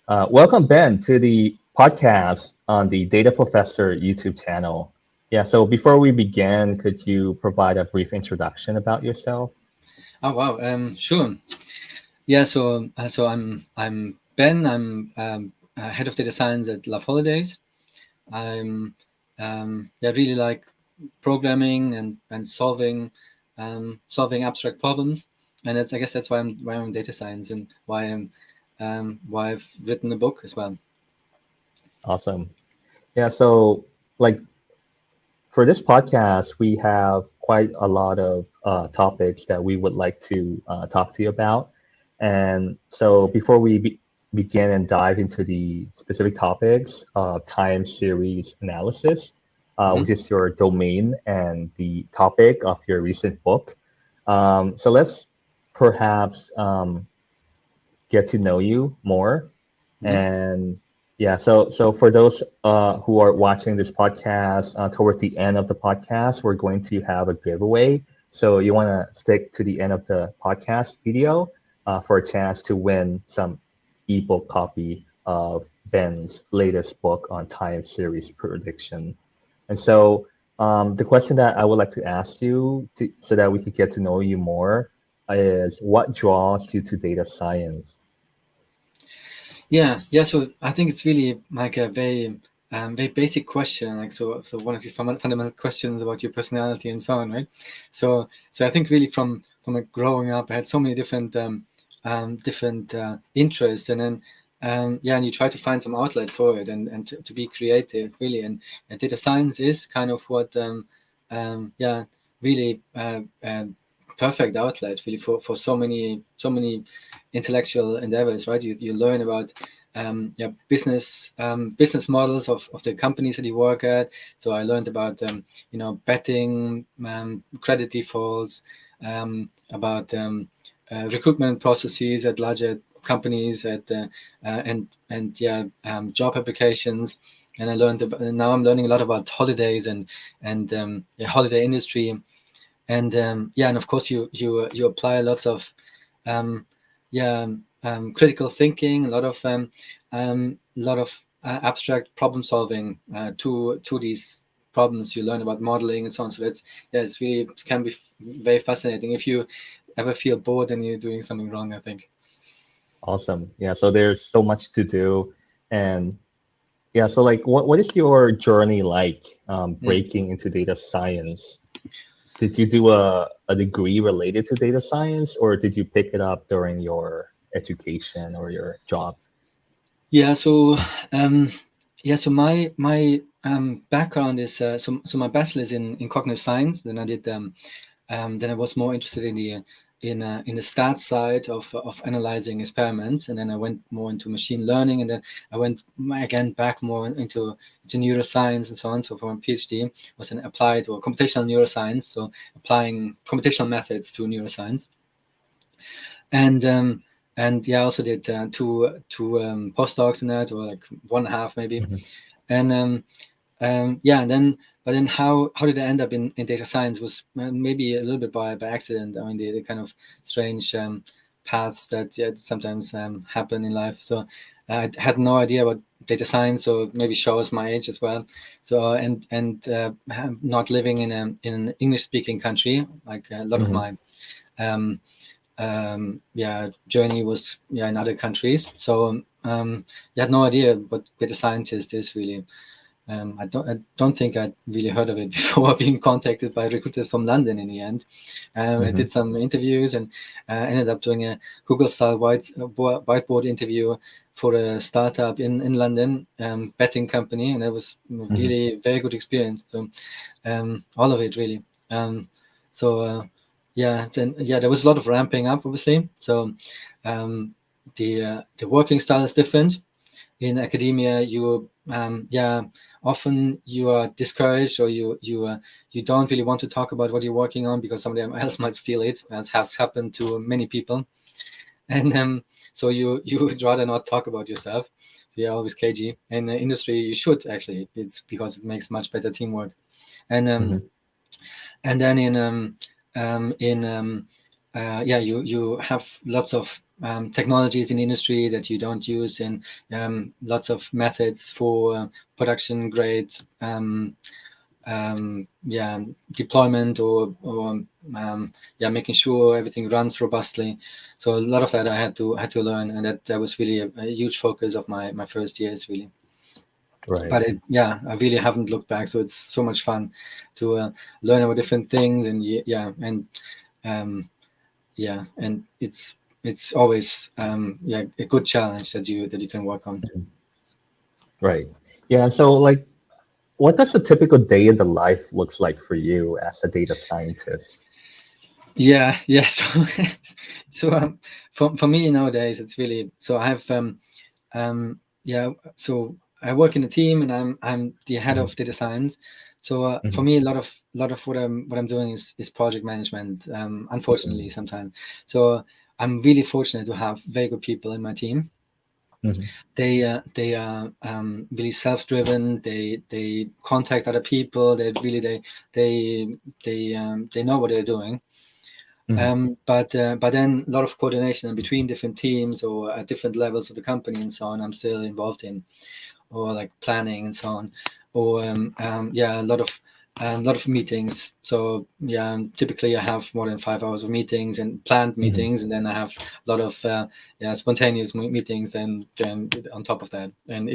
Welcome, Ben, to the podcast on the Data Professor YouTube channel. Yeah, so before we begin, could you provide a brief introduction about yourself? Oh wow, sure. Yeah, so I'm Ben. I'm head of data science at loveholidays. I'm yeah really like programming and solving abstract problems, and that's I guess that's why I'm data science and why I've written a book as well. Awesome. Yeah, so like for this podcast, we have quite a lot of topics that we would like to talk to you about. And so before we begin and dive into the specific topics, time series analysis, Hmm. which is your domain and the topic of your recent book. So let's perhaps get to know you more. Hmm. And yeah, so for those who are watching this podcast, toward the end of the podcast, we're going to have a giveaway. So you want to stick to the end of the podcast video for a chance to win some ebook copy of Ben's latest book on time series prediction. And so the question that I would like to ask you so that we could get to know you more is what draws you to data science? Yeah. So I think it's really like a very basic question. Like so one of these fundamental questions about your personality and so on, right? So I think really from like growing up, I had so many different interests, and then and you try to find some outlet for it and to be creative, really. And data science is kind of what yeah really perfect outlet really for so many intellectual endeavors, right? You learn about yeah, business models of the companies that you work at. So I learned about betting, credit defaults, about recruitment processes at larger companies, and yeah, job applications. And I learned about, and now I'm learning a lot about holidays and yeah, holiday industry. And yeah, and of course you apply lots of um, yeah critical thinking, a lot of abstract problem solving to these problems. You learn about modeling and so on. So that's yeah, it's really, it can be very fascinating if you ever feel bored and you're doing something wrong, I think. Awesome. Yeah, so there's so much to do. And yeah, so like what is your journey like Mm. breaking into data science? Did you do a degree related to data science or did you pick it up during your education or your job? Yeah, so um, so my background is so my bachelor's in cognitive science. Then I was more interested in the stats side of analyzing experiments, and then I went more into machine learning, and then I went again back more into neuroscience and so on. So for my PhD was in applied or computational neuroscience, so applying computational methods to neuroscience. And yeah, I also did two postdocs in that, or like one and a half maybe. Mhm. And yeah, and then but then how did I end up in data science was maybe a little bit by accident. I mean, the kind of strange paths that yeah, sometimes happen in life. So I had no idea about data science, so maybe shows my age as well. So and not living in an English speaking country, like a lot of Mhm. my um, yeah journey was yeah in other countries. So you had no idea what data scientist is really. I don't think I'd really heard of it before being contacted by recruiters from London in the end. I Mhm. did some interviews and ended up doing a Google style whiteboard interview for a startup in London, betting company, and it was Mhm. really very good experience. So all of it really. Um, so yeah, then yeah, there was a lot of ramping up, obviously. So the working style is different. In academia, you yeah, often you are discouraged, or you don't really want to talk about what you're working on because somebody else might steal it, as has happened to many people. And so you would rather not talk about your stuff. So you're always cagey. In the industry, you should actually. It's because it makes much better teamwork. And Mhm. and then in yeah, you have lots of technologies in the industry that you don't use, and lots of methods for production grade deployment or making sure everything runs robustly. So a lot of that I had to learn, and that was really a huge focus of my first years, really. Right. But I really haven't looked back. So it's so much fun to learn about different things, and and it's always a good challenge that you can work on. Right. Yeah. So like, what does a typical day in the life looks like for you as a data scientist? Yeah. So for me nowadays, it's really, so I have so I work in a team, and I'm the head Mhm. of data science. So for Mhm. me, a lot of what I'm doing is project management. Unfortunately, sometimes. So I'm really fortunate to have very good people in my team. Mhm. They are really self-driven. They contact other people. They know what they're doing. Mhm. But then a lot of coordination between different teams or at different levels of the company and so on, I'm still involved in, or like planning and so on, or a lot of meetings. So typically I have more than 5 hours of meetings and planned Mhm. meetings, and then I have a lot of spontaneous meetings, and then on top of that. And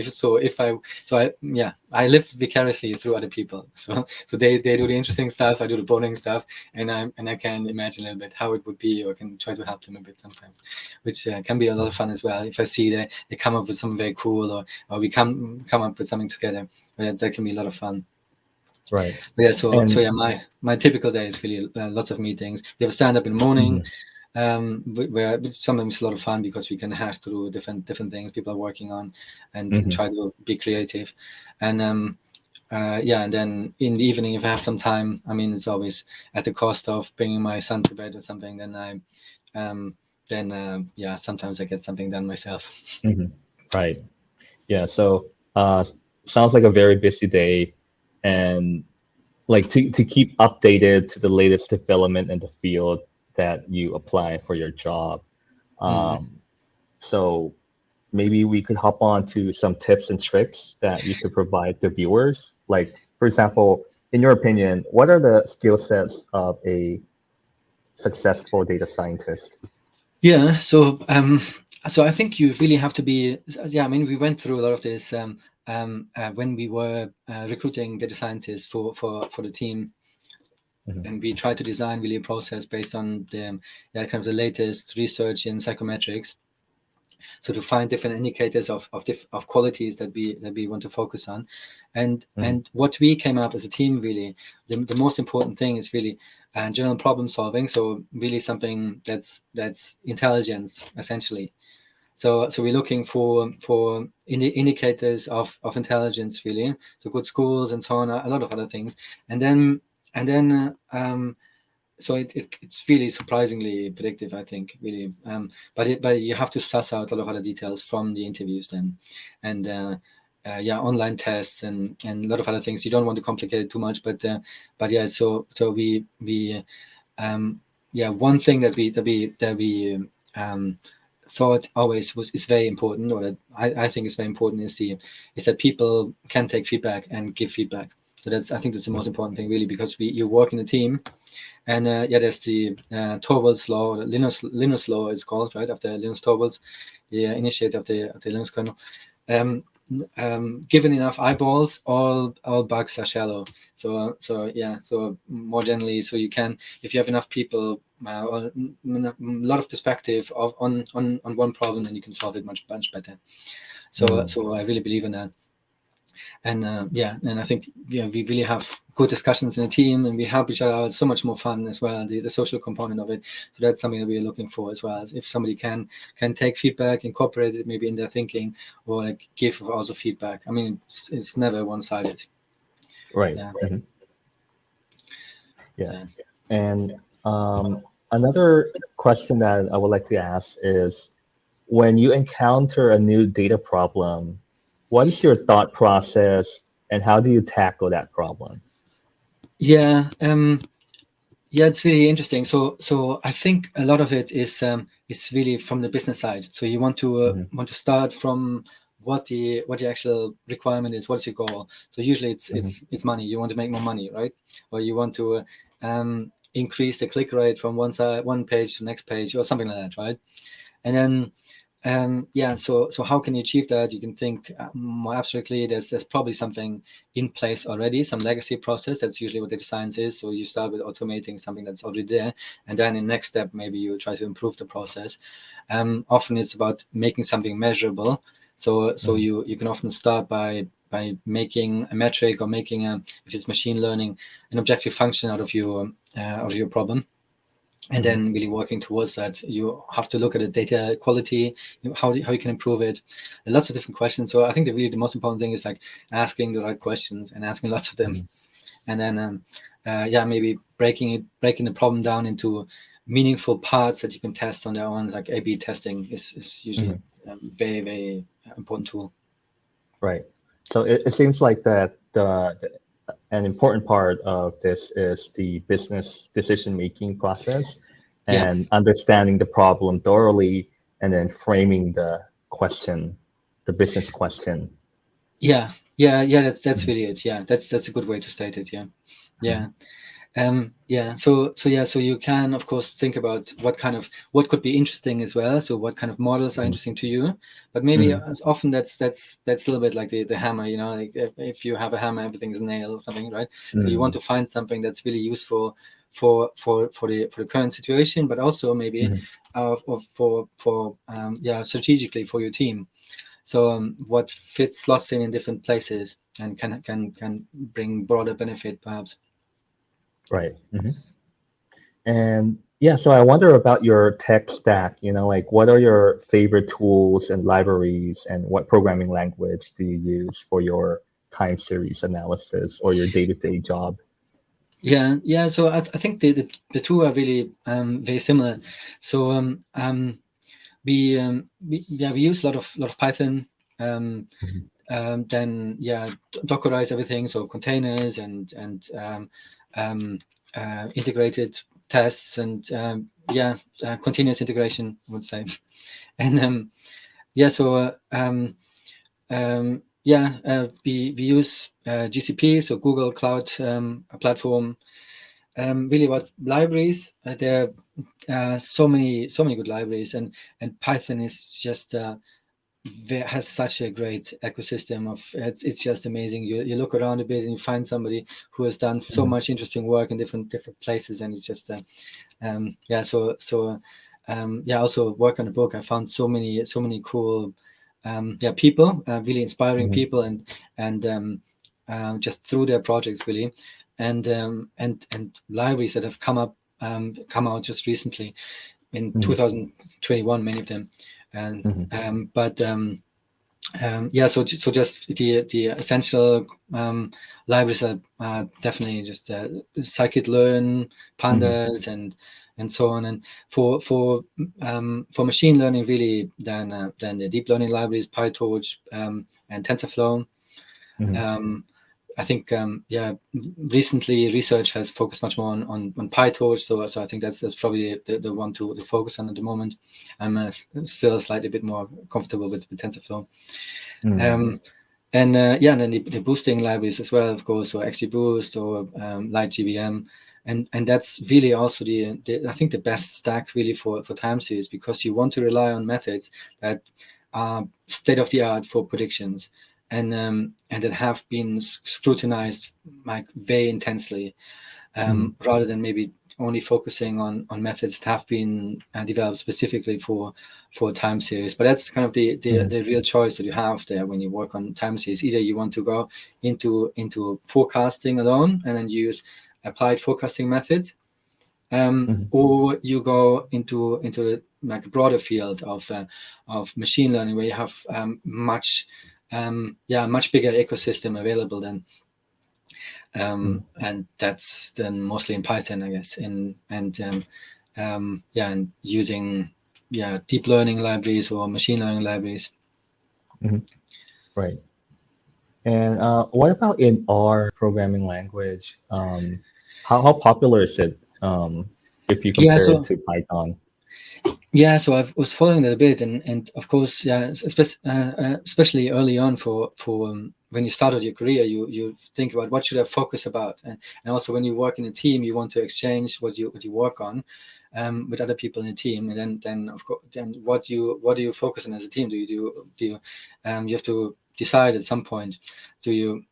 I live vicariously through other people. So they do the interesting stuff, I do the boring stuff, and I can imagine a little bit how it would be, or can try to help them a bit sometimes, which can be a lot of fun as well. If I see they come up with something very cool, or we come up with something together, that can be a lot of fun. Right. But so And my typical day is really lots of meetings. We have a stand up in the morning, mhm. where sometimes it's a lot of fun because we can hash through different things people are working on, and Mhm. try to be creative. And and then in the evening, if I have some time, I mean, it's always at the cost of bringing my son to bed or something. Sometimes I get something done myself. Mhm. Right. Yeah. So sounds like a very busy day, and like to keep updated to the latest development in the field that you apply for your job. Mm. Um, so maybe we could hop on to some tips and tricks that you could provide the viewers. Like, for example, in your opinion, what are the skill sets of a successful data scientist? Yeah, so I think you really have to be. Yeah, I mean, we went through a lot of this when we were recruiting data scientists for the team, Mhm. and we tried to design really a process based on the kind of the latest research in psychometrics. So to find different indicators of qualities that we want to focus on, Mhm. and what we came up as a team, really, the most important thing is really general problem solving. So really something that's intelligence, essentially. So we're looking for indicators of intelligence, really. So good schools and so on, a lot of other things, and then so it's really surprisingly predictive, I think, really. But you have to suss out a lot of other details from the interviews then, and online tests and a lot of other things. You don't want to complicate it too much, but yeah. So we one thing that we thought always is very important, or that I think is very important, is that people can take feedback and give feedback. So I think that's the most important thing, really, because you work in a team. And there's the Torvalds law, or Linus law, it's called, right, after Linus Torvalds, the initiator of the Linus kernel. Given enough eyeballs, all bugs are shallow. So more generally, so you can, if you have enough people, or a lot of perspective on one problem, then you can solve it much better. Mhm. So I really believe in that. And and I think we really have good discussions in the team, and we help each other out. It's so much more fun as well, the social component of it. So that's something that we're looking for as well. If somebody can take feedback, incorporate it maybe in their thinking, or like give also feedback. I mean, it's never one-sided. Right. Yeah. Mhm. Yeah. Yeah. And another question that I would like to ask is, when you encounter a new data problem, what is your thought process and how do you tackle that problem? Yeah. Yeah, it's really interesting. So I think a lot of it is really from the business side. So you Mm-hmm. want to start from what the actual requirement is. What's your goal? So usually Mm-hmm. it's money. You want to make more money, right? Or you want to increase the click rate from one page to the next page, or something like that, right? And then yeah, so how can you achieve that? You can think more abstractly. There's probably something in place already, some legacy process. That's usually what data science is. So you start with automating something that's already there, and then in the next step, maybe you try to improve the process. Often it's about making something measurable. So Mm-hmm. you can often start by making a metric, or making if it's machine learning, an objective function out of your problem, and Mm-hmm. then really working towards that. You have to look at the data quality, how you can improve it, and lots of different questions. So I think that really the most important thing is like asking the right questions and asking lots of them, Mm-hmm. and then yeah, maybe breaking the problem down into meaningful parts that you can test on their own. Like A/B testing is usually Mm-hmm. a very important tool. Right. So it seems like that an important part of this is the business decision making process Yeah. and understanding the problem thoroughly and then framing the question, the business question. Yeah. That's Mhm. really it. Yeah, that's a good way to state it. Yeah. Mhm. Yeah. Yeah, so you can of course think about what could be interesting as well. So what kind of models are Mhm. interesting to you, but maybe Mhm. as often that's a little bit like the hammer, like if you have a hammer, everything is a nail or something, right? So you want Mhm. to find something that's really useful for the current situation, but also maybe Mhm. for yeah, strategically for your team. So what fits slots in different places and can bring broader benefit perhaps. Right. Mhm. And yeah, so I wonder about your tech stack, like what are your favorite tools and libraries and what programming language do you use for your time series analysis or your day-to-day job? Yeah. So I think the two are really very similar. So we use a lot of Python. Um, Mhm. then yeah, Dockerize everything. So containers and um, integrated tests and yeah, continuous integration, I would say. And yeah, so yeah, we use GCP, so Google Cloud Platform. Really about libraries, there are so many good libraries, and Python is just has such a great ecosystem of it's just amazing. You look around a bit and you find somebody who has done so Mhm. much interesting work in different places, and it's just yeah. Yeah, also work on the book. I found so many cool yeah, people, really inspiring Mhm. people, and just through their projects really, and libraries that have come out just recently in Mhm. 2021, many of them, and Mhm. but yeah, so just the essential libraries are definitely just scikit-learn, Mhm. pandas, and so on. And for machine learning, really, then the deep learning libraries, PyTorch and TensorFlow. Mhm. Um, I think yeah, recently research has focused much more on PyTorch, so I think that's probably the one to focus on at the moment. I'm still slightly bit more comfortable with TensorFlow. Mhm. Um, and yeah, and then the boosting libraries as well, of course, so XGBoost or LightGBM, and that's really also the I think the best stack really for time series, because you want to rely on methods that are state of the art for predictions, and that have been scrutinized like very intensely, Mhm. rather than maybe only focusing on methods that have been developed specifically for time series. But that's kind of Mhm. the real choice that you have there when you work on time series. Either you want to go into forecasting alone and then use applied forecasting methods, Mhm. or you go into like a broader field of machine learning, where you have yeah, much bigger ecosystem available then, Mhm. and that's then mostly in Python, I guess, yeah, and using yeah, deep learning libraries or machine learning libraries. Mhm. Right. And what about in R programming language? How popular is it if you Yeah, compare it so to Python? yeah, so I was following that a bit, and of course, yeah, especially early on for when you started your career, you think about what should I focus about, and also when you work in a team, you want to exchange what you work on with other people in the team, and then of course, then what do you focus on as a team? You have to decide at some point, do you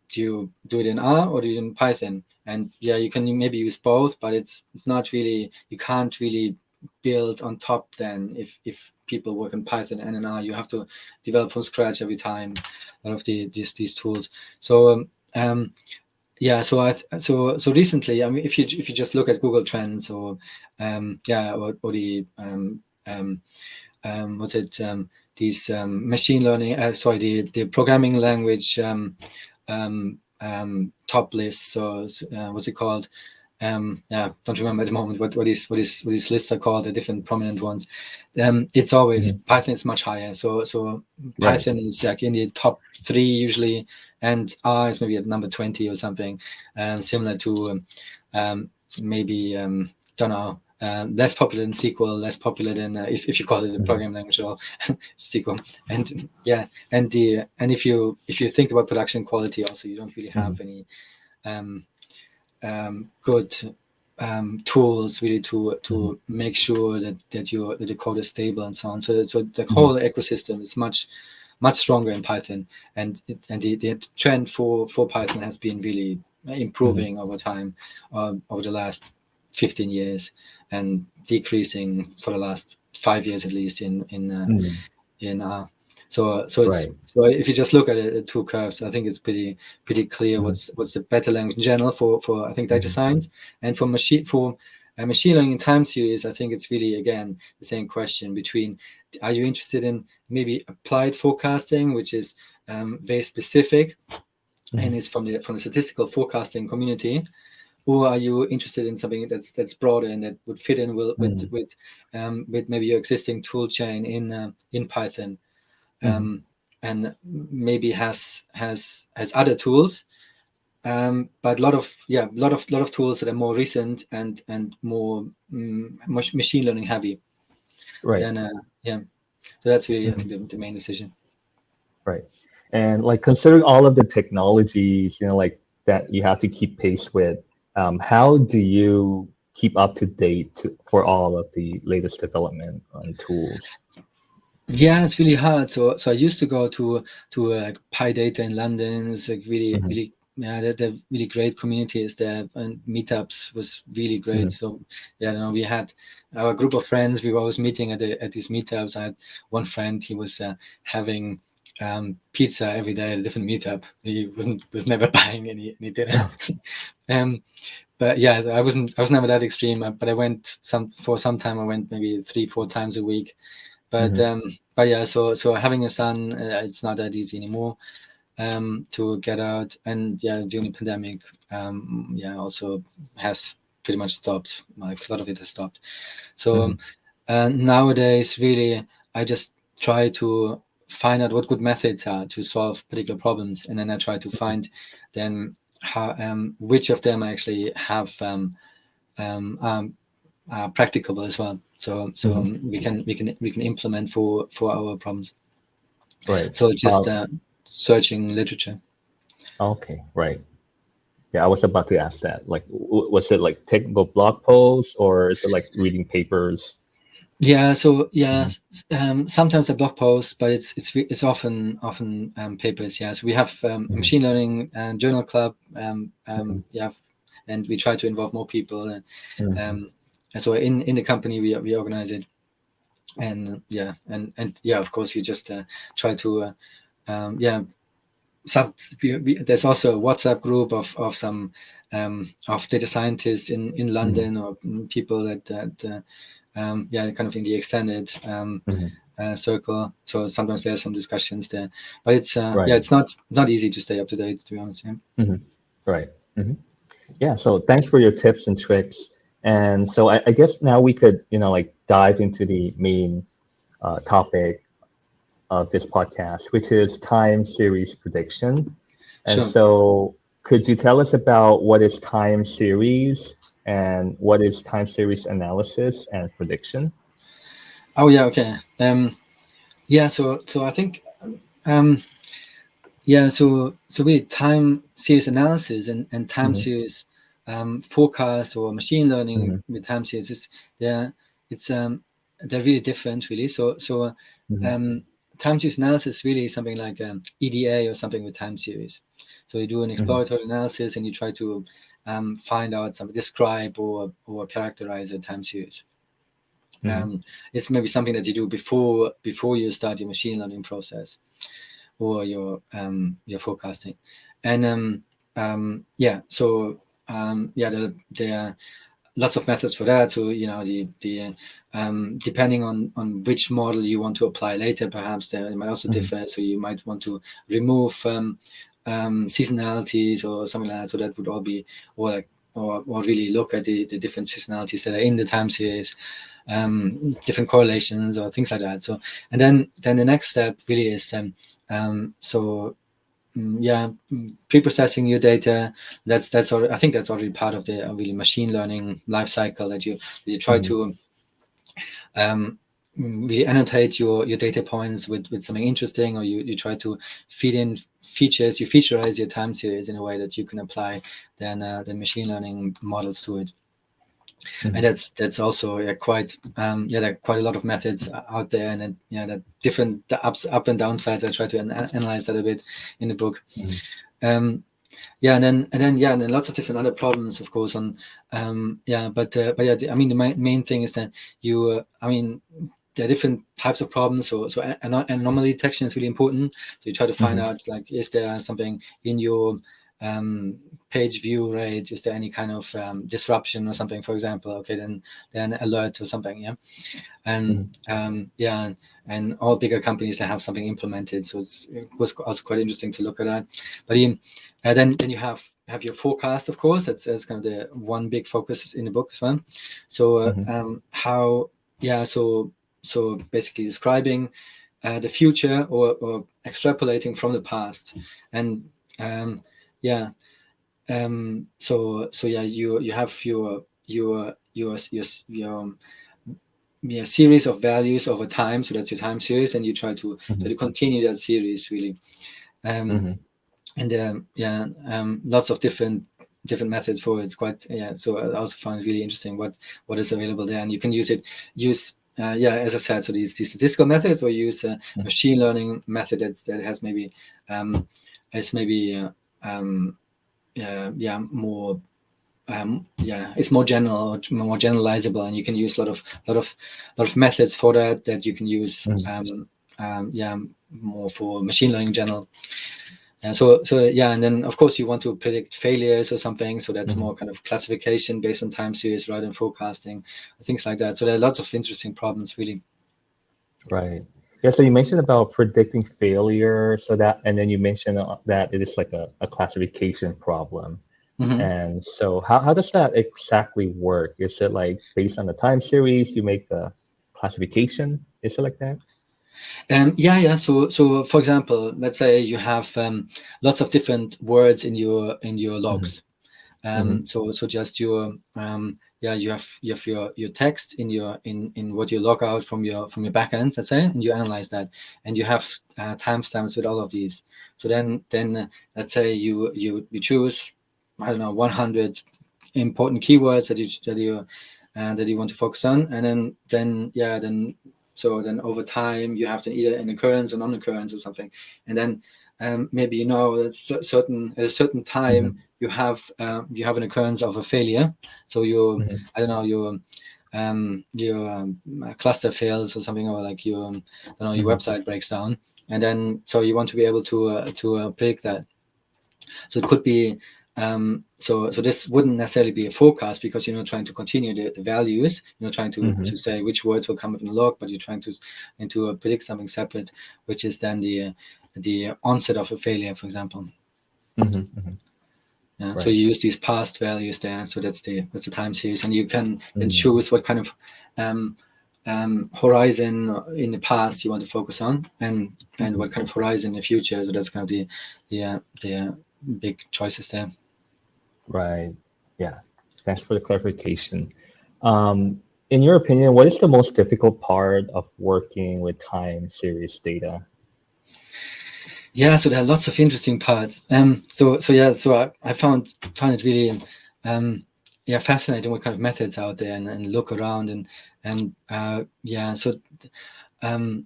do it in R or do you do it in Python? And yeah, you can maybe use both, but it's not really, you can't really build on top. Then if people work in Python and in R, you have to develop from scratch every time a lot of these tools. So yeah, so recently, I mean, if you just look at Google Trends or or the what's it these machine learning the programming language top lists, or what's it called? Don't remember at the moment what these lists are called, the different prominent ones. It's always Python is much higher. So Right. Python is like in the top 3 usually, and R is maybe at number 20 or something, similar to maybe don't know. Less popular than SQL, less popular than if you call it a programming language at all, SQL. And yeah, and if you think about production quality, also you don't really have any good tools really to make sure that the code is stable and so on. So the whole ecosystem is much stronger in Python, and the trend for Python has been really improving over time, over the last 15 years, and decreasing for the last 5 years at least in so it's Right. so if you just look at it, two curves, I think it's pretty clear what's the better language in general for I think data science, and for machine learning in time series. I think it's really again the same question between, are you interested in maybe applied forecasting, which is very specific and is from the statistical forecasting community, or are you interested in something that's broader and that would fit in with maybe your existing tool chain in Python, and maybe has other tools, but a lot of tools that are more recent and more machine learning heavy. Right. Then so that's really I think the main decision. Right. And like considering all of the technologies, like that you have to keep pace with, how do you keep up to date for all of the latest development and tools? Yeah, it's really hard. So I used to go to like PyData in London. It's like really they're really great communities there, and meetups was really great. So yeah, we had our group of friends. We were always meeting at these meetups. I had one friend. He was having pizza every day at a different meetup. He was never buying any dinner. But yeah, I was never that extreme. But I went for some time. I went maybe 3-4 times a week. But yeah, so having a son, it's not that easy anymore to get out. And yeah, during the pandemic, also has pretty much stopped. Like a lot of it has stopped. So nowadays, really, I just try to find out what good methods are to solve particular problems, and then I try to find then how which of them actually have practicable as well. So we can implement for our problems. Right. So just searching literature. Okay. Right. Yeah, I was about to ask that. Like, was it like technical blog posts or is it like reading papers? Yeah. So yeah, sometimes a blog post, but it's often papers. Yeah. So we have a machine learning journal club. Yeah, and we try to involve more people. And so in the company we organize it, and of course you just try to there's also a WhatsApp group of some of data scientists in London, or people that kind of in the extended circle. So sometimes there's some discussions there, but it's Right. it's not easy to stay up to date, to be honest. Right. Yeah. So thanks for your tips and tricks. And so I guess now we could, like dive into the main topic of this podcast, which is time series prediction. And Sure. so could you tell us about what is time series and what is time series analysis and prediction? Oh yeah, okay. Yeah, so I think yeah, so really time series analysis and time series forecast or machine learning with time series is they're really different really. So time series analysis really is something like EDA or something with time series. So you do an exploratory analysis and you try to find out something, describe or characterize a time series. It's maybe something that you do before you start your machine learning process or your forecasting. And yeah, so there are lots of methods for that. So the depending on which model you want to apply later, perhaps they might also differ. So you might want to remove seasonalities or something like that. So that would all be or really look at the different seasonalities that are in the time series, different correlations or things like that. So and then the next step really is pre-processing your data. That's already, I think that's already part of the really machine learning life cycle, that you try to really annotate your data points with something interesting, or you try to feed in features, you featureize your time series in a way that you can apply then the machine learning models to it. And that's also quite there are quite a lot of methods out there, and that different the up and downsides. I try to analyze that a bit in the book. And then lots of different other problems, of course. On I mean, the main thing is that you there are different types of problems. So anomaly detection is really important. So you try to find out, like, is there something in your page view rate? Is there any kind of disruption or something, for example? Okay, then alert or something. And and all bigger companies that have something implemented. So it was also quite interesting to look at that. But then you have your forecast, of course. That's kind of the one big focus in the book as well. So so basically describing the future or extrapolating from the past. And you have your series of values over time. So that's your time series, and you try to continue that series really. And lots of different methods for it. It's quite so I also found it really interesting what is available there, and you can use as I said, so these statistical methods, or use a machine learning method that has maybe more it's more general, more generalizable, and you can use a lot of methods for that you can use more for machine learning in general. And and then of course you want to predict failures or something, so that's more kind of classification based on time series rather than forecasting, things like that. So there are lots of interesting problems really. Right. Yeah, so you mentioned about predicting failure, and then you mentioned that it is like a classification problem. And so how does that exactly work? Is it like based on the time series you make the classification? Is it like that? So for example, let's say you have lots of different words in your logs. So just your you have your text in what you log out from your backend, let's say, and you analyze that, and you have timestamps with all of these. So then let's say you choose, I don't know, 100 important keywords that you want to focus on, and then over time you have either an occurrence or non-occurrence or something, and then maybe at a certain time you have an occurrence of a failure. So your I don't know, your cluster fails or something, or like your your website breaks down, and then so you want to be able to predict that. So it could be so this wouldn't necessarily be a forecast, because you're not trying to continue the values, you're not trying to say which words will come up in the log, but you're trying to predict something separate, which is then the onset of a failure, for example. Right. So you use these past values there. So that's the time series, and you can then choose what kind of horizon in the past you want to focus on, and what kind of horizon in the future. So that's kind of the big choices there. Right. Yeah. Thanks for the clarification. In your opinion, what is the most difficult part of working with time series data? Yeah, so there are lots of interesting parts. So I found it really fascinating what kind of methods out there, and look around,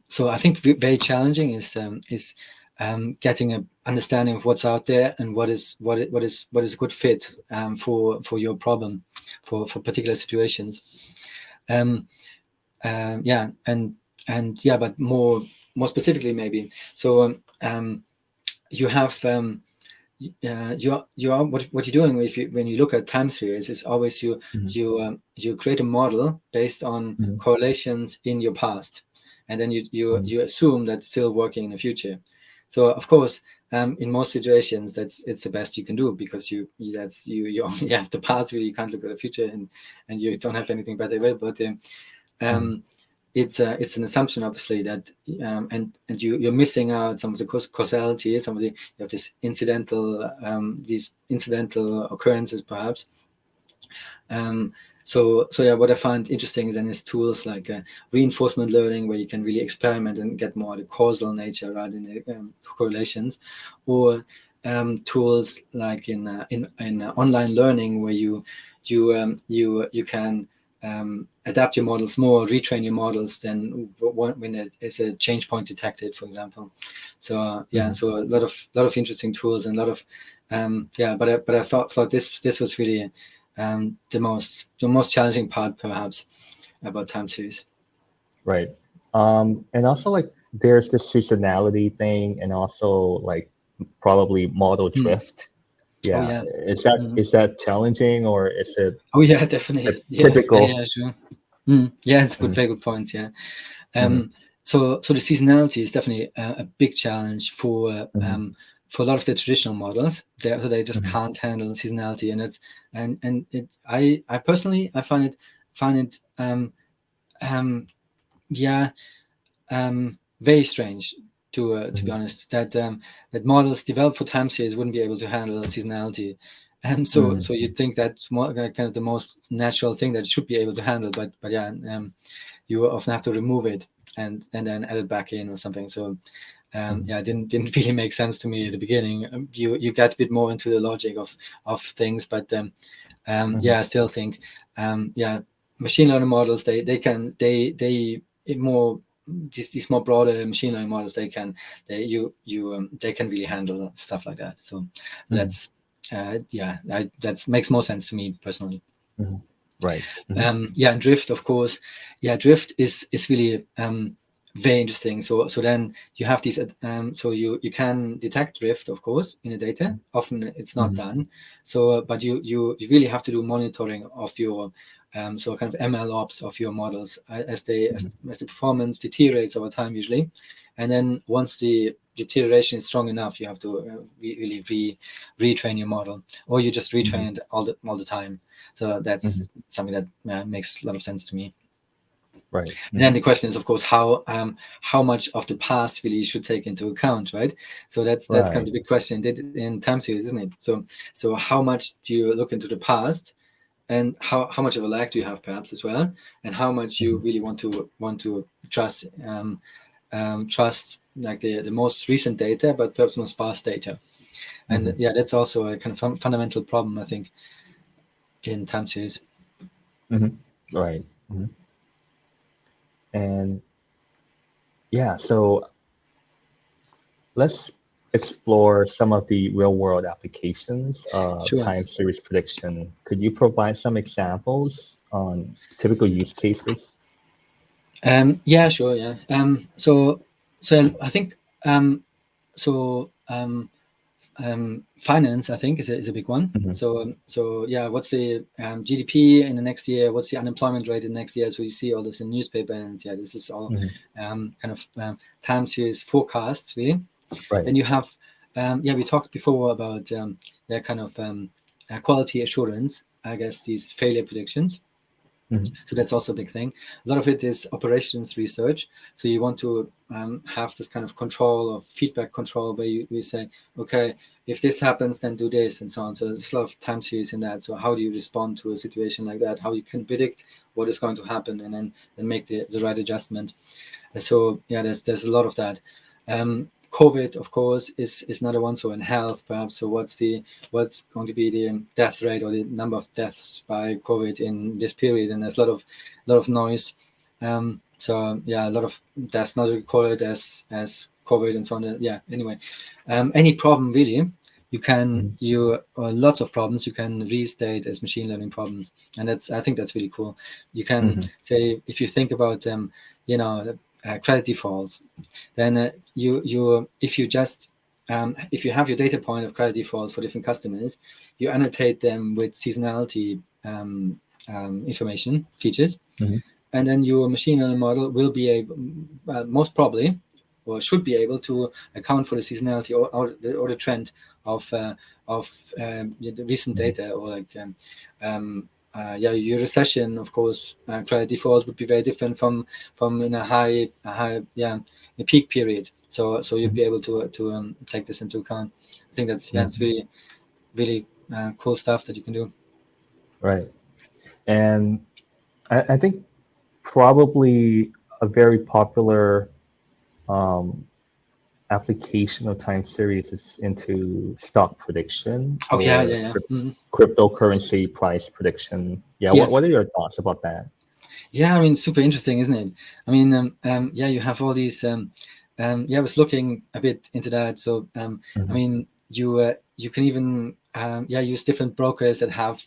so I think very challenging is getting an understanding of what's out there and what is a good fit for your problem, for particular situations. Yeah, and yeah, but more specifically maybe. So you have you are what you're doing when you look at time series is always you create a model based on Mhm. correlations in your past, and then Mhm. you assume that's still working in the future. So of course, in most situations it's the best you can do, because you only have the past, really. You can't look at the future, and you don't have anything better available. But Mhm. it's an assumption, obviously, that and you're missing out some of the causality, some of the, you have this these incidental occurrences, perhaps. So yeah, what I find interesting is tools like reinforcement learning, where you can really experiment and get more the causal nature rather than correlations, or tools like in online learning, where you can adapt your models more, retrain your models, than when it is a change point detected, for example. So Mhm. so a lot of interesting tools, and a lot of but I thought this was really the most challenging part, perhaps, about time series. Right. And also like there's this seasonality thing, and also like probably model Hmm. drift. Oh Yeah. yeah. Mhm. Is that challenging, or is it Oh yeah, definitely. typical? Yeah, sure. Yeah, it's good, Mhm. very good points. Yeah. Mhm. So the seasonality is definitely a big challenge Mhm. for a lot of the traditional models. They just Mhm. can't handle seasonality, and I personally I find it yeah very strange, to be Mhm. honest, that models developed for time series wouldn't be able to handle seasonality. And so Mhm. you'd think that's more kind of the most natural thing that it should be able to handle, but yeah, you often have to remove it and then add it back in or something. So Mhm. yeah, it didn't really make sense to me at the beginning. You get a bit more into the logic of things, but Mhm. yeah, I still think yeah, machine learning models, they more these more broader machine learning models, they can really handle stuff like that. So Mhm. that's yeah, that makes more sense to me personally. Mhm. Right. Mhm. Yeah, and drift, of course. Yeah, drift is really very interesting. So then you have these. So you can detect drift, of course, in the data. Often it's not Mhm. done. So, but you really have to do monitoring of your so kind of ML ops of your models, as Mhm. as the performance deteriorates over time, usually. And then once the deterioration is strong enough, you have to really retrain your model, or you just Mhm. retrain it all the time. So Mhm. that's something that makes a lot of sense to me. Right. And then Mhm. the question is, of course, how much of the past really you should take into account, right? So that's kind of Right. the big question in time series, isn't it? So how much do you look into the past, and how much of a lag do you have, perhaps, as well, and how much you Mhm. really want to trust trust like the most recent data, but perhaps most past data. And Mhm. yeah, that's also a kind of fundamental problem, I think, in time series. Mhm. Right. Mhm. And yeah, so let's explore some of the real world applications of Sure. time series prediction. Could you provide some examples on typical use cases? Yeah, sure. Yeah. So I think so finance, I think, is a big one. Mhm. So yeah, what's the GDP in the next year? What's the unemployment rate in the next year? So you see all this in newspaper, and yeah, this is all Mhm. kind of time series forecasts, really. Right. Then you have yeah, we talked before about yeah, kind of quality assurance. I guess these failure predictions. So that's also a big thing. A lot of it is operations research. So you want to have this kind of control or feedback control where you say, okay, if this happens, then do this and so on. So there's a lot of time series in that. So how do you respond to a situation like that? How you can predict what is going to happen and then make the right adjustment. So yeah, there's a lot of that. COVID, of course, is another one. So in health, perhaps. So what's going to be the death rate or the number of deaths by COVID in this period? And there's a lot of noise. So yeah, a lot of deaths not recorded as COVID and so on. Yeah. Anyway, any problem really, you can lots of problems you can restate as machine learning problems, and I think that's really cool. You can say, if you think about credit defaults, then if you have your data point of credit defaults for different customers, you annotate them with seasonality information features, and then your machine learning model will be able, most probably, or should be able to account for the seasonality or the trend of the recent data, or like your recession. Of course, credit defaults would be very different from in a peak period. So you'd be able to take this into account. I think that's it's really really cool stuff that you can do. Right, and I think probably a very popular application of time series is into stock prediction Oh or yeah. cryptocurrency price prediction. Yeah. What are your thoughts about that? Yeah, I mean, super interesting, isn't it? I mean, you have all these. I was looking a bit into that. So, I mean, you can even use different brokers that have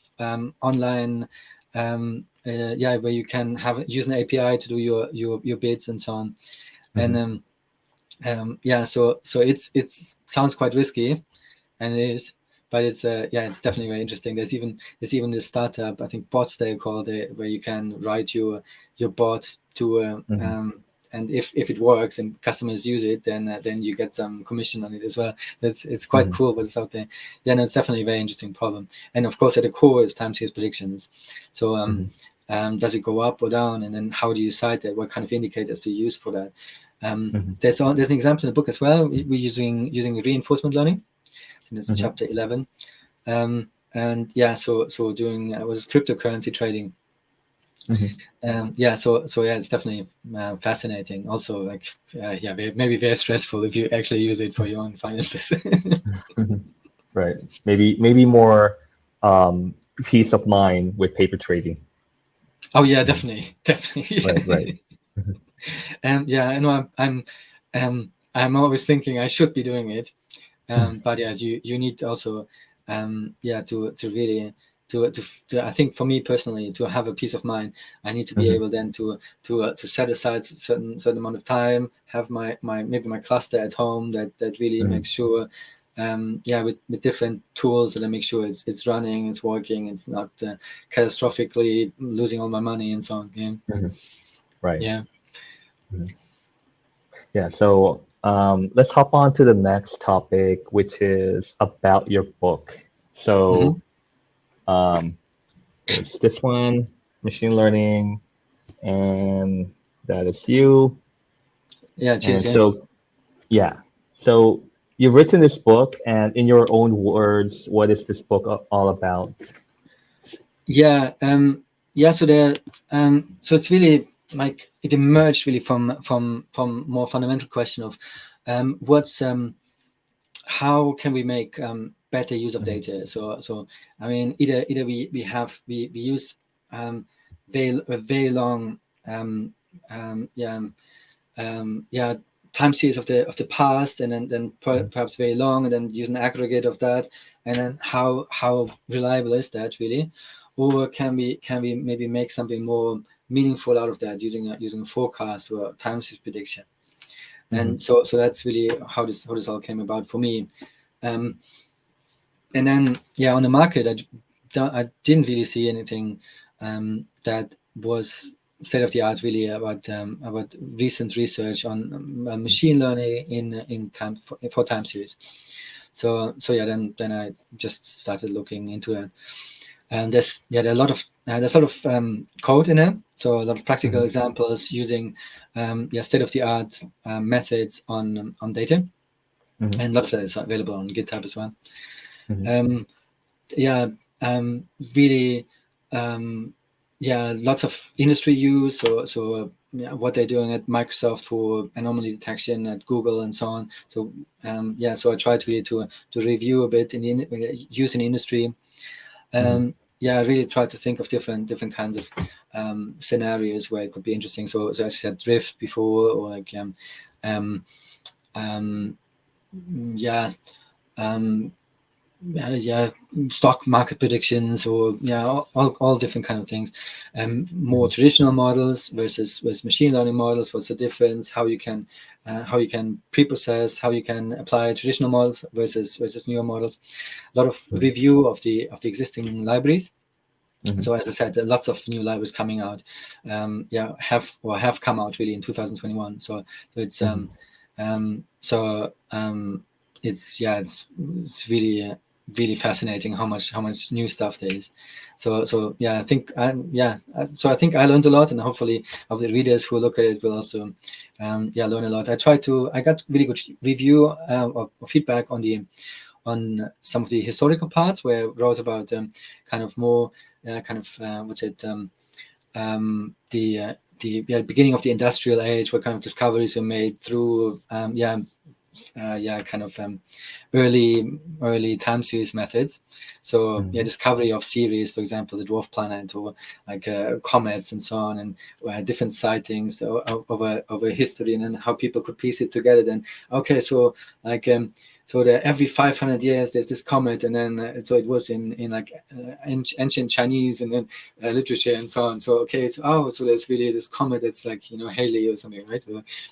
online, where you can use an API to do your bids and so on. And so it's sounds quite risky, and it is, but it's it's definitely very interesting. There's even this startup, I think bots they call it, where you can write your bot to and if it works and customers use it, then you get some commission on it as well. It's quite cool, but it's out there. Yeah, no, it's definitely a very interesting problem. And of course, at the core is time series predictions. So does it go up or down, and then how do you cite that? What kind of indicators do you use for that? There's an example in the book as well. We're using reinforcement learning. It's chapter 11, and so doing was cryptocurrency trading. So it's definitely fascinating. Also, like maybe very stressful if you actually use it for your own finances. Right. Maybe more peace of mind with paper trading. Oh yeah, definitely. Right. I know I'm always thinking I should be doing it. But yeah, you need also to really to I think for me personally, to have a peace of mind, I need to be able then to set aside certain amount of time, have my maybe my cluster at home that really makes sure with different tools that I make sure it's running, it's working, it's not catastrophically losing all my money and so on. Right. Yeah. Yeah. So let's hop on to the next topic, which is about your book. So there's this one, machine learning, and that is you. Yeah. Cheers. And so you've written this book, and in your own words, what is this book all about? Yeah. So there. So it's really like it emerged really from more fundamental question of what's how can we make better use of data. So I mean, either we use very long time series of the past, and then perhaps very long, and then use an aggregate of that, and then how reliable is that really, or can we maybe make something more meaningful out of that using a forecast or a time series prediction. And so that's really how this all came about for me. And then on the market, I didn't really see anything that was state of the art really about recent research on machine learning in time for time series. So then I just started looking into that. And there are a lot of code in there, so a lot of practical examples using state-of-the-art methods on data, and a lot of that is available on GitHub as well. Really, lots of industry use. So what they're doing at Microsoft for anomaly detection, at Google, and so on. So so I tried really to review a bit in the use in industry. I really tried to think of different kinds of scenarios where it could be interesting. So as I said, drift before, or like stock market predictions, or all different kind of things. More traditional models versus machine learning models. What's the difference? How you can pre-process, how you can apply traditional models versus newer models. A lot of review of the existing libraries. So as I said, there are lots of new libraries coming out. Have come out really in 2021. So it's it's really fascinating how much new stuff there is. So I think I learned a lot, and hopefully of the readers who look at it will also learn a lot. I got really good review or feedback on some of the historical parts, where I wrote about kind of more the beginning of the industrial age, what kind of discoveries were made through early time series methods. So discovery of series, for example, the dwarf planet, or like comets and so on, and different sightings over history, and then how people could piece it together. Then so like so that every 500 years there's this comet, and then so it was in like ancient Chinese and then literature and so on. So so there's really this comet that's like Halley or something, right?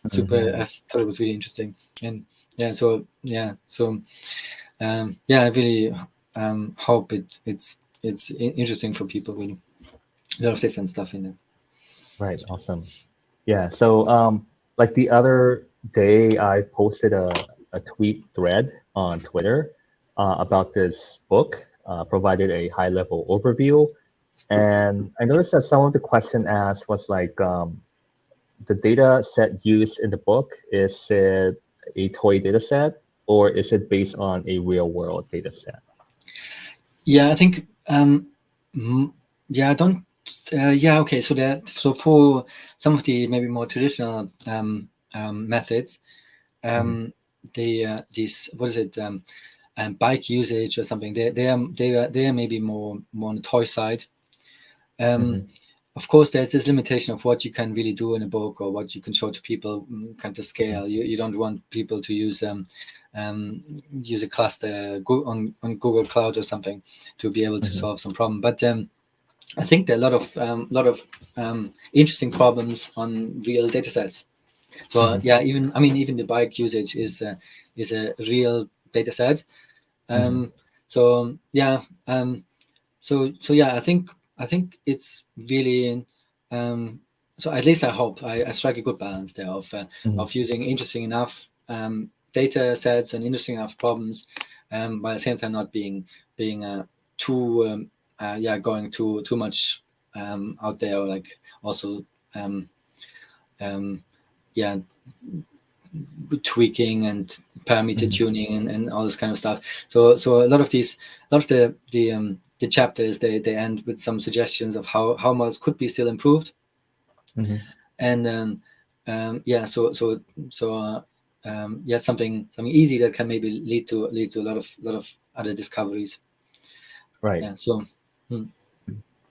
Super. I thought it was really interesting. And I really hope it's interesting for people. Really, a lot of different stuff in there. Right. Awesome. Yeah. So like the other day, I posted a tweet thread on Twitter about this book, provided a high level overview. And I noticed that some of the question asked was like, the data set used in the book, is it a toy data set, or is it based on a real world data set? Yeah, I think, I don't, okay. So for some of the maybe more traditional methods, these, what is it, bike usage or something, they are maybe more on the toy side. Of course, there's this limitation of what you can really do in a book, or what you can show to people, kind of scale. You don't want people to use use a cluster on Google Cloud or something to be able to solve some problem. But I think there are a lot of interesting problems on real data sets. So even the bike usage is a real data set. I think it's really so at least I hope I strike a good balance there of using interesting enough data sets and interesting enough problems, but at the same time not being too going too much out there, or like also tweaking and parameter tuning and all this kind of stuff. So a lot of the chapters, they end with some suggestions of how much could be still improved. And something easy that can maybe lead to a lot of other discoveries. Right. Yeah.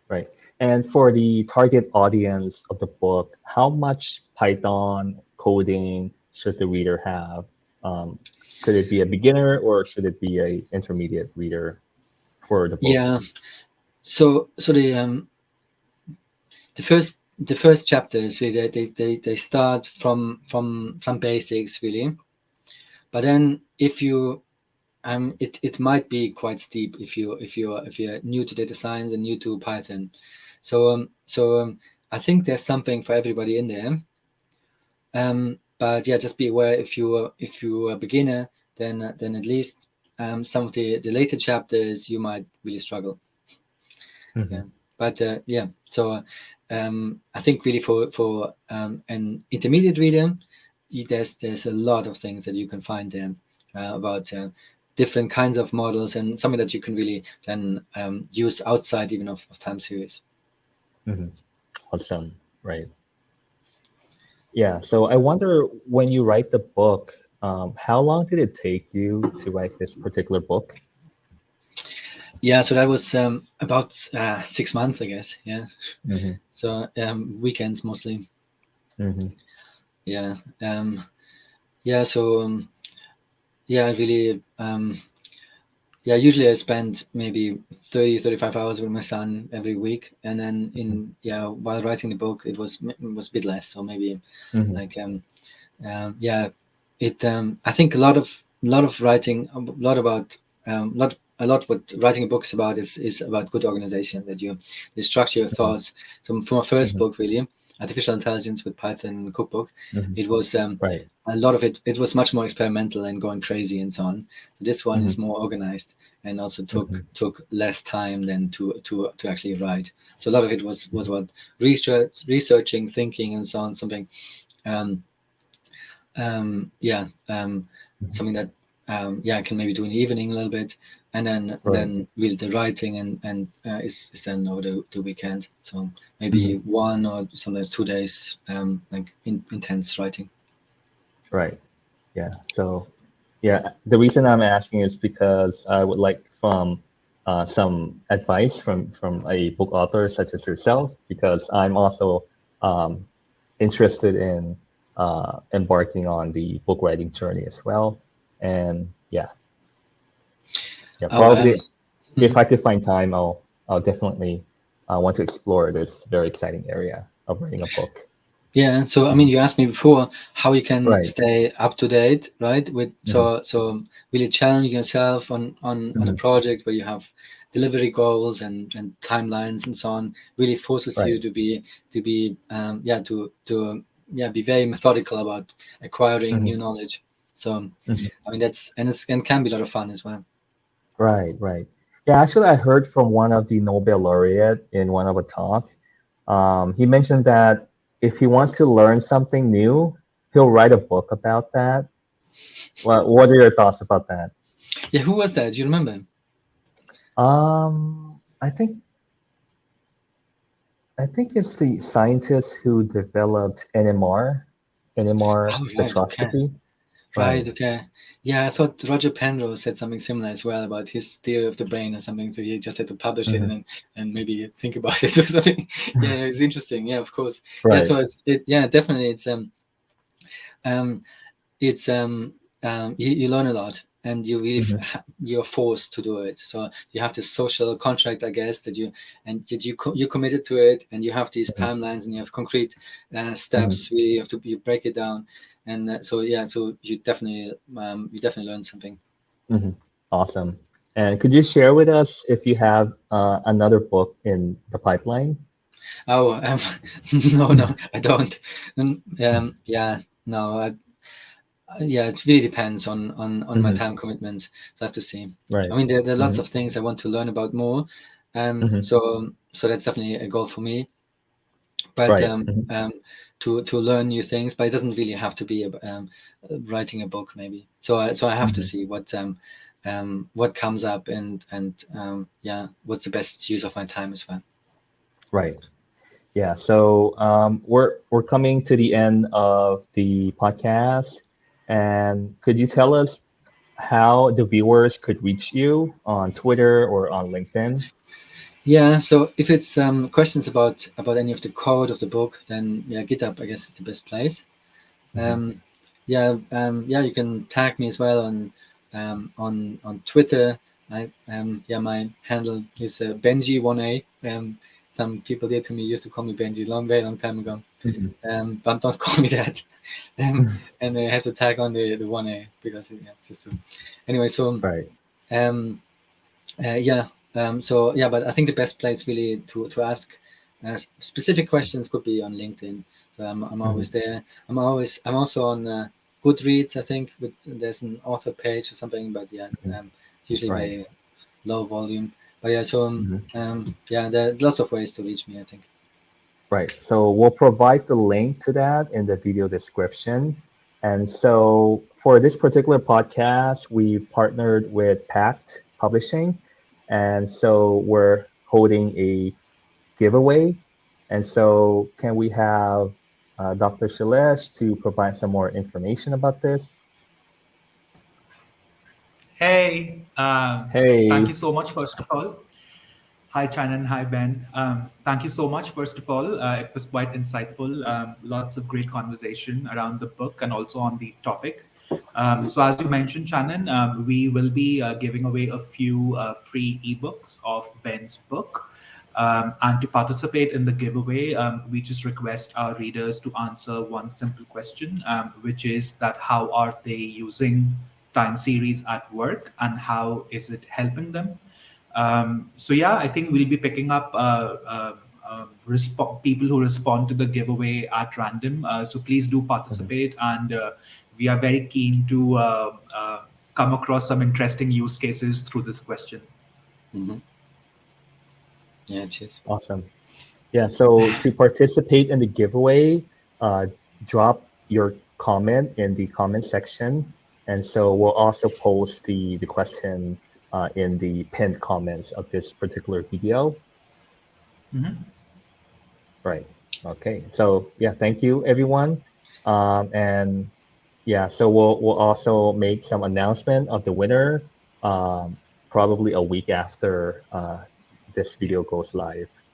Right. And for the target audience of the book, how much Python coding should the reader have? Could it be a beginner, or should it be a intermediate reader for the book? Yeah. So the first chapters, really, they start from some basics, really. But then if you it might be quite steep if you're new to data science and new to Python. So I think there's something for everybody in there. But yeah, just be aware, if you are a beginner, then at least some of the later chapters you might really struggle. Mm-hmm. Yeah, but so I think really for an intermediate reader, there's a lot of things that you can find there about different kinds of models, and something that you can really then use outside even of time series. Mm-hmm. Awesome. Right. Yeah. So I wonder, when you write the book, how long did it take you to write this particular book? Yeah, so that was about 6 months, I guess. Yeah, Mm-hmm. so weekends mostly. Mm-hmm. Yeah, yeah. So yeah, really. Yeah, usually I spend maybe 30, 35 hours with my son every week, and then while writing the book, it was a bit less, so maybe Mm-hmm. like yeah, it I think a lot of writing, a lot what writing a book is about is about good organization, that you structure your Mm-hmm. thoughts. So for my first Mm-hmm. book, really, artificial intelligence with Python Cookbook, Mm-hmm. it was Right. a lot of it was much more experimental and going crazy and so on. So this one is Mm-hmm. more organized, and also Mm-hmm. took less time than to actually write. So a lot of it was about researching, thinking, and so on. Something um yeah Mm-hmm. something that I can maybe do in the evening a little bit, and then Right. really the writing and is then over the weekend. So maybe Mm-hmm. 1 or sometimes 2 days like intense writing. Right. Yeah. So, yeah, the reason I'm asking is because I would like some advice from a book author such as yourself, because I'm also um, interested in embarking on the book writing journey as well. And yeah, Oh, probably if mhm. I could find time, I'll definitely want to explore this very exciting area of writing a book. Yeah, so I mean, Mhm. you asked me before how you can Right. stay up to date, right? With Hmm. so really challenging yourself on a Hmm. project where you have delivery goals and timelines and so on, really forces you Right. to be to be very methodical about acquiring Hmm. new knowledge. So Hmm. I mean and can be a lot of fun as well. Right. Right. Yeah. Actually, I heard from one of the Nobel laureate in one of a talk. He mentioned that if he wants to learn something new, he'll write a book about that. What are your thoughts about that? Yeah, who was that? Do you remember? I think it's the scientist who developed NMR Oh, right. Okay. spectroscopy. Right, Right. okay. Yeah, I thought Roger Penrose said something similar as well about his theory of the brain or something. So he just had to publish it Hmm. and maybe think about it or something. Yeah, it's interesting. Yeah, of course. Yeah, Right. so yeah, definitely um it's you learn a lot, and you really Hmm. you're forced to do it. So you have this social contract, I guess, that you're committed to it, and you have these Hmm. timelines, and you have concrete Hmm. steps. Really, you break it down, and so yeah, so you definitely learn something. Hmm. Awesome. And could you share with us if you have another book in the pipeline? Oh, no, I don't. Yeah, no, yeah, it really depends on my Hmm. time commitments. So I have to see. I Right. mean, there are lots Hmm. of things I want to learn about more, Hmm. so that's definitely a goal for me. But Right. Hmm. to learn new things, but it doesn't really have to be writing a book, maybe. So I have to Hmm. see what comes up, and yeah, what's the best use of my time as well. Right. Yeah. So we're coming to the end of the podcast, and could you tell us how the viewers could reach you on Twitter or on LinkedIn? Yeah, so if it's questions about any of the code of the book, then yeah, GitHub, I guess, is the best place. Hmm. Yeah, you can tag me as well on Twitter. Yeah, my handle is Benji1A. Some people there to me used to call me Benji very long time ago. Hmm. But don't call me that. And they have to tag on the 1A because yeah, just to anyway. So Right. um, yeah. So yeah, but I think the best place really to ask specific questions could be on LinkedIn. So I'm Hmm. always there. I'm also on Goodreads. I think there's an author page or something, but yeah, Hmm. usually Right. very low volume. But yeah, so yeah, there are lots of ways to reach me, I think. Right. So we'll provide the link to that in the video description. And so for this particular podcast, we partnered with Packt Publishing. And so we're holding a giveaway. And so can we have Dr. Shailesh to provide some more information about this? Hey, thank you Hey. so much, first of all. Hi, Chanan. Hi, Ben. Thank you so much, first of all. It was quite insightful. Lots of great conversation around the book and also on the topic. So, as you mentioned, Chanan, we will be giving away a few free ebooks of Ben's book. And to participate in the giveaway, we just request our readers to answer one simple question, which is that how are they using time series at work and how is it helping them? So yeah, I think we'll be picking up people who respond to the giveaway at random. So please do participate, and we are very keen to come across some interesting use cases through this question. Yeah, cheers. Awesome. Yeah, so to participate in the giveaway, drop your comment in the comment section. And so we'll also post the question in the pinned comments of this particular video. Right. Okay. So yeah, thank you everyone. And yeah, so we'll also make some announcement of the winner probably a week after this video goes live.